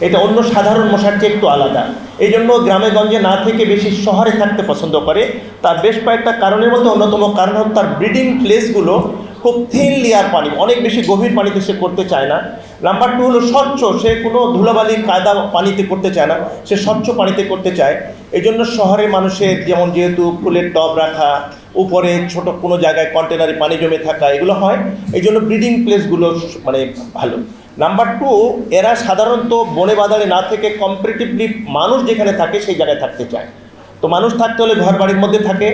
এটা অন্য সাধারণ মশার চেয়ে একটু আলাদা। এই জন্য গ্রামে গঞ্জে না থেকে বেশি শহরে থাকতে পছন্দ করে। তার বেশ কয়েকটা কারণের মধ্যে অন্যতম কারণ হল তার ব্রিডিং প্লেসগুলো খুব থিন লেয়ার পানি, অনেক বেশি গভীর পানিতে সে করতে চায় না। নাম্বার 2 হলো স্বচ্ছ, সে কোনো ধুলাবালি কাদা পানিতে করতে চায় না, সে স্বচ্ছ পানিতে করতে চায়। এই জন্য শহরের মানুষের যেমন যেহেতু ফুলের টব রাখা, উপরে ছোট কোনো জায়গায় কন্টেনারে পানি জমে থাকা, এগুলো হয়। এই জন্য ব্রিডিং প্লেসগুলো মানে ভালো। নাম্বার 2, এরা সাধারণত বনে বাজারে না থেকে কম্পারেটিভলি মানুষ যেখানে থাকে সেই জায়গায় থাকতে চায়। তো মানুষ থাকতে হলে ঘর বাড়ির মধ্যে থাকে।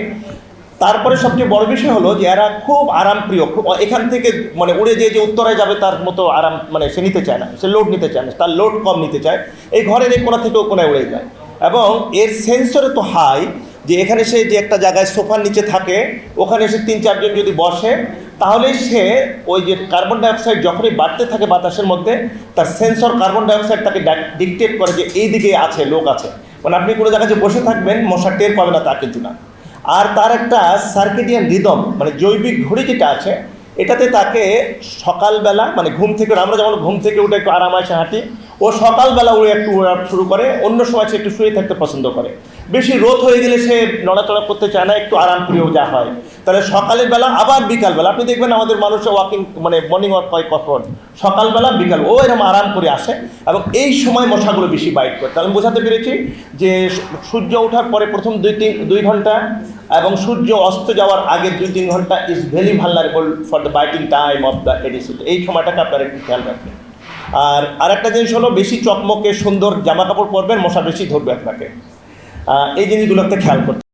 তারপরে সবচেয়ে বড় বিষয় হলো যে এরা খুব আরামপ্রিয়, খুব এখান থেকে মানে উড়ে যে উত্তরায় যাবে তার মতো আরাম মানে সে নিতে চায় না, সে লোড নিতে চায় না, তার লোড কম নিতে চায়। এই ঘরের এই কোণা থেকে ও কোণায় উড়ে যায়। এবং এর সেন্সরে তো হাই যে এখানে সে যে একটা জায়গায় সোফার নিচে থাকে, ওখানে এসে 3-4 জন যদি বসে, তাহলে সে ওই যে কার্বন ডাইঅক্সাইড যখনই বাড়তে থাকে বাতাসের মধ্যে, তার সেন্সর কার্বন ডাইঅক্সাইড তাকে ডিকটেট করে যে এই দিকে আছে, লোক আছে। মানে আপনি কোনো জায়গায় যে বসে থাকবেন মশা টের পাবে না তা কিন্তু না। আর তার একটা সার্কেডিয়ান রিদম মানে জৈবিক ঘড়ি যেটা আছে, এটাতে তাকে সকালবেলা মানে ঘুম থেকে, আমরা যেমন ঘুম থেকে উঠে একটু আরামাসে হাঁটি, ও সকালবেলা উড়ে একটু ওড়া শুরু করে, অন্য সময় সে একটু শুয়ে থাকতে পছন্দ করে। বেশি রোদ হয়ে গেলে সে নড়াচড়া করতে চায় না, একটু আরামপ্রিয় যা হয়। তাহলে সকালের বেলা আবার বিকালবেলা আপনি দেখবেন আমাদের মানুষের ওয়াকিং মানে মর্নিং ওয়াক হয় কখন, সকালবেলা বিকাল, ও এরকম আরাম করে আসে। এবং এই সময় মশাগুলো বেশি বাইট করে। তাহলে বোঝাতে পেরেছি যে সূর্য ওঠার পরে প্রথম 2 ঘন্টা এবং সূর্য অস্ত যাওয়ার আগের 2-3 ঘন্টা is very vulnerable for the biting time of the Aedes. এই সময়টাকে আপনারা একটু খেয়াল রাখবেন। আর একটা জিনিস হলো, বেশি চকমকে সুন্দর জামা কাপড় পরবেন, মশা বেশি ধরবে আপনাকে। এই জিনিসগুলোতে খেয়াল করতে